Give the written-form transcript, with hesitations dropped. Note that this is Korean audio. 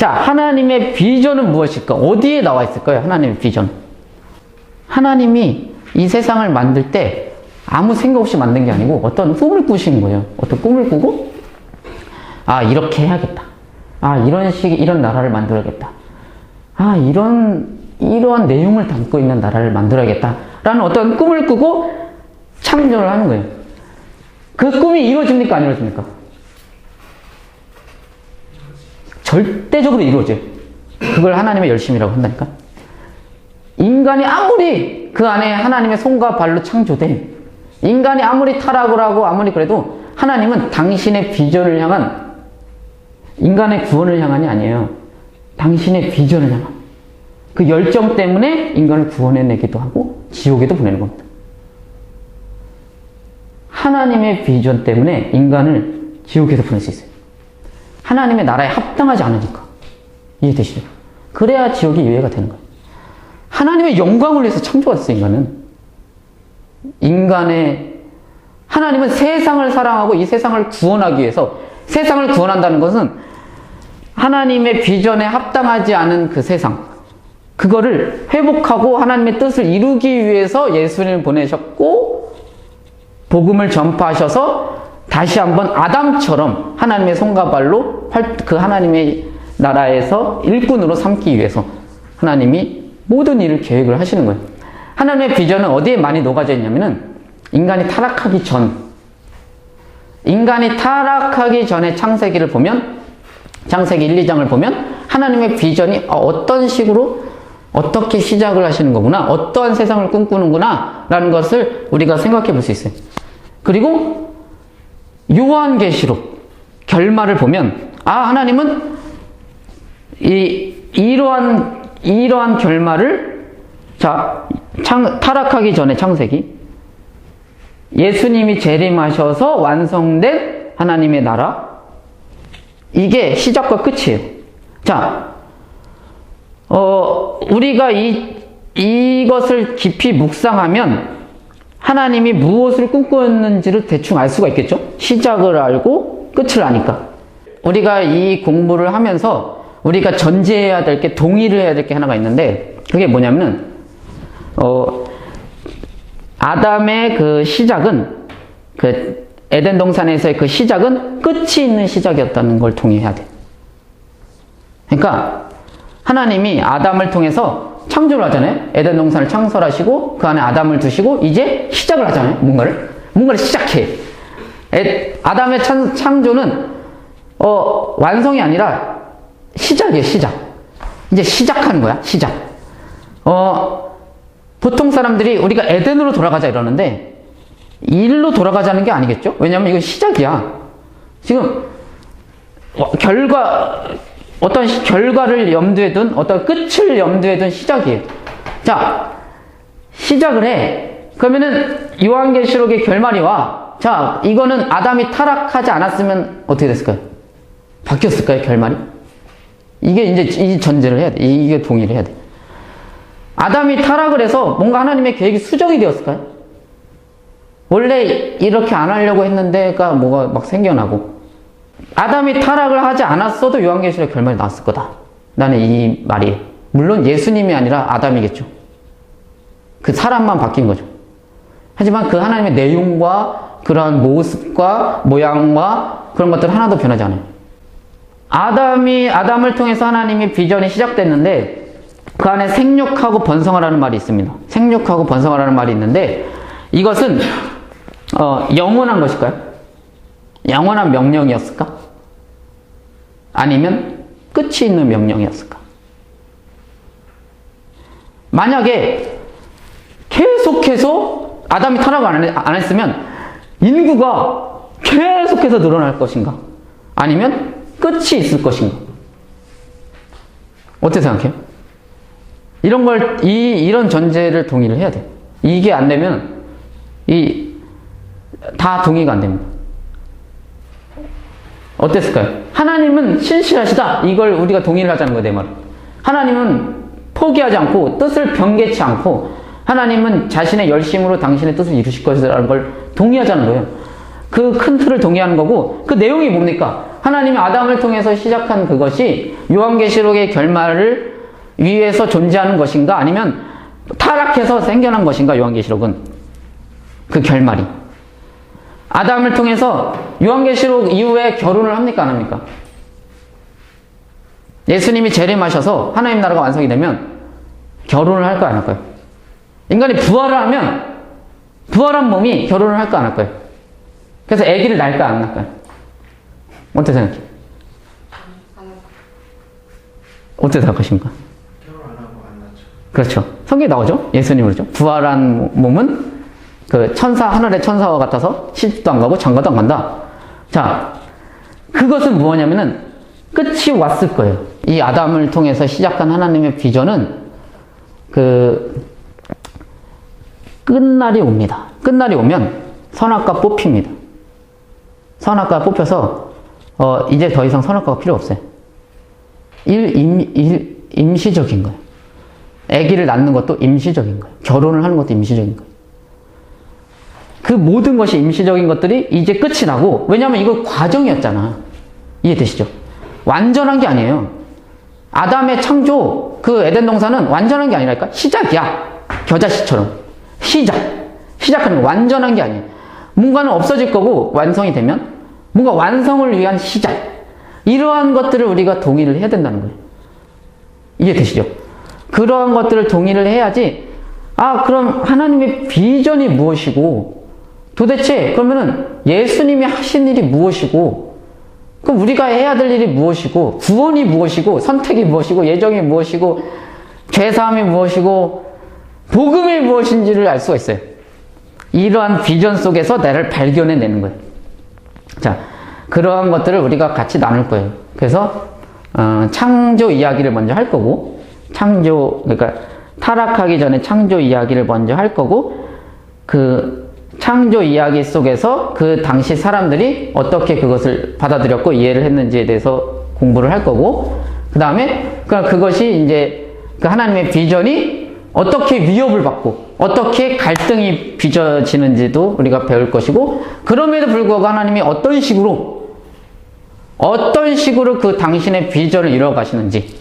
자, 하나님의 비전은 무엇일까? 어디에 나와 있을까요? 하나님의 비전. 하나님이 이 세상을 만들 때 아무 생각 없이 만든 게 아니고 어떤 꿈을 꾸신 거예요. 어떤 꿈을 꾸고, 아, 이렇게 해야겠다. 아, 이런 나라를 만들어야겠다. 아, 이러한 내용을 담고 있는 나라를 만들어야겠다. 라는 어떤 꿈을 꾸고 창조를 하는 거예요. 그 꿈이 이루어집니까? 안 이루어집니까? 절대적으로 이루어져요. 그걸 하나님의 열심이라고 한다니까. 인간이 아무리 그 안에 하나님의 손과 발로 창조된, 인간이 아무리 타락을 하고 아무리 그래도 하나님은 당신의 비전을 향한, 인간의 구원을 향한이 아니에요. 당신의 비전을 향한 그 열정 때문에 인간을 구원해내기도 하고 지옥에도 보내는 겁니다. 하나님의 비전 때문에 인간을 지옥에도 보낼 수 있어요. 하나님의 나라에 합당하지 않으니까. 이해되시죠? 그래야 지옥이 이해가 되는 거예요. 하나님의 영광을 위해서 창조했어요, 인간은. 하나님은 세상을 사랑하고 이 세상을 구원하기 위해서, 세상을 구원한다는 것은 하나님의 비전에 합당하지 않은 그 세상, 그거를 회복하고 하나님의 뜻을 이루기 위해서 예수님을 보내셨고, 복음을 전파하셔서 다시 한번 아담처럼 하나님의 손과 발로 그 하나님의 나라에서 일꾼으로 삼기 위해서 하나님이 모든 일을 계획을 하시는 거예요. 하나님의 비전은 어디에 많이 녹아져 있냐면은 인간이 타락하기 전에 창세기를 보면, 창세기 1, 2장을 보면 하나님의 비전이 어떤 식으로 어떻게 시작을 하시는 거구나, 어떠한 세상을 꿈꾸는구나 라는 것을 우리가 생각해 볼 수 있어요. 그리고 요한계시록 결말을 보면, 아, 하나님은 이러한 결말을, 자, 타락하기 전에 창세기, 예수님이 재림하셔서 완성된 하나님의 나라, 이게 시작과 끝이에요. 자, 우리가 이것을 깊이 묵상하면 하나님이 무엇을 꿈꾸었는지를 대충 알 수가 있겠죠? 시작을 알고 끝을 아니까. 우리가 이 공부를 하면서 우리가 전제해야 될 게, 동의를 해야 될 게 하나가 있는데, 그게 뭐냐면은, 아담의 그 시작은, 그 에덴 동산에서의 그 시작은 끝이 있는 시작이었다는 걸 동의해야 돼. 그러니까 하나님이 아담을 통해서 창조를 하잖아요. 에덴 동산을 창설하시고 그 안에 아담을 두시고 이제 시작을 하잖아요. 뭔가를 시작해. 아담의 창조는 완성이 아니라 시작이에요. 시작. 이제 시작하는 거야. 시작. 보통 사람들이 우리가 에덴으로 돌아가자 이러는데 일로 돌아가자는 게 아니겠죠? 왜냐하면 이건 시작이야. 지금 어떤 결과를 염두에 둔, 어떤 끝을 염두에 둔 시작이에요. 자, 시작을 해. 그러면은 요한계시록의 결말이 와. 자, 이거는 아담이 타락하지 않았으면 어떻게 됐을까요? 바뀌었을까요, 결말이? 이게 이제 이 전제를 해야 돼. 이게 동의를 해야 돼. 아담이 타락을 해서 뭔가 하나님의 계획이 수정이 되었을까요? 원래 이렇게 안 하려고 했는데가 뭐가 막 생겨나고, 아담이 타락을 하지 않았어도 요한계시록 결말이 나왔을 거다. 나는 이 말이, 물론 예수님이 아니라 아담이겠죠. 그 사람만 바뀐 거죠. 하지만 그 하나님의 내용과 그런 모습과 모양과 그런 것들 하나도 변하지 않아요. 아담을 통해서 하나님의 비전이 시작됐는데 그 안에 생육하고 번성하라는 말이 있습니다. 생육하고 번성하라는 말이 있는데, 이것은 영원한 것일까요? 영원한 명령이었을까? 아니면 끝이 있는 명령이었을까? 만약에 계속해서 아담이 타락을 안 했으면 인구가 계속해서 늘어날 것인가? 아니면 끝이 있을 것인가? 어떻게 생각해요? 이런 전제를 동의를 해야 돼. 이게 안 되면 다 동의가 안 됩니다. 어땠을까요? 하나님은 신실하시다. 이걸 우리가 동의를 하자는 거예요, 내 말은. 하나님은 포기하지 않고 뜻을 변개치 않고 하나님은 자신의 열심으로 당신의 뜻을 이루실 것이라는 걸 동의하자는 거예요. 그 큰 틀을 동의하는 거고, 그 내용이 뭡니까? 하나님이 아담을 통해서 시작한 그것이 요한계시록의 결말을 위해서 존재하는 것인가 아니면 타락해서 생겨난 것인가 요한계시록은 그 결말이 아담을 통해서 요한계시록 이후에 결혼을 합니까 안 합니까? 예수님이 재림하셔서 하나님 나라가 완성이 되면 결혼을 할까요 안 할까요? 인간이 부활을 하면 부활한 몸이 결혼을 할까 안 할까요? 그래서 아기를 낳을까 안 낳을까요? 어떻게 생각해? 어떻게 생각하십니까? 결혼 안 하고 안 낳죠. 그렇죠. 성경에 나오죠? 예수님을 그렇죠. 부활한 몸은 그 천사, 하늘의 천사와 같아서 시집도 안 가고 장가도 안 간다. 자, 그것은 무엇냐면은 끝이 왔을 거예요. 이 아담을 통해서 시작한 하나님의 비전은 그 끝날이 옵니다. 끝날이 오면 선악과 뽑힙니다. 선악과가 뽑혀서 이제 더 이상 선악과가 필요 없어요. 임시적인 거예요. 아기를 낳는 것도 임시적인 거예요. 결혼을 하는 것도 임시적인 거예요. 그 모든 것이 임시적인 것들이 이제 끝이 나고, 왜냐하면 이거 과정이었잖아. 이해되시죠? 완전한 게 아니에요. 아담의 창조, 그 에덴 동산은 완전한 게 아니랄까? 시작이야. 겨자씨처럼. 시작하는 거 완전한 게 아니에요. 뭔가는 없어질 거고 완성이 되면 뭔가 완성을 위한 시작. 이러한 것들을 우리가 동의를 해야 된다는 거예요. 이해되시죠? 그러한 것들을 동의를 해야지. 그럼 하나님의 비전이 무엇이고 도대체 그러면은 예수님이 하신 일이 무엇이고 그럼 우리가 해야 될 일이 무엇이고 구원이 무엇이고 선택이 무엇이고 예정이 무엇이고 죄사함이 무엇이고 복음이 무엇인지를 알 수가 있어요. 이러한 비전 속에서 나를 발견해내는 거예요. 자, 그러한 것들을 우리가 같이 나눌 거예요. 그래서 창조 이야기를 먼저 할 거고 그러니까 타락하기 전에 창조 이야기를 먼저 할 거고 그 창조 이야기 속에서 그 당시 사람들이 어떻게 그것을 받아들였고 이해를 했는지에 대해서 공부를 할 거고 그 다음에 그것이 이제 그 하나님의 비전이 어떻게 위협을 받고 어떻게 갈등이 빚어지는지도 우리가 배울 것이고 그럼에도 불구하고 하나님이 어떤 식으로 그 당신의 비전을 이루어 가시는지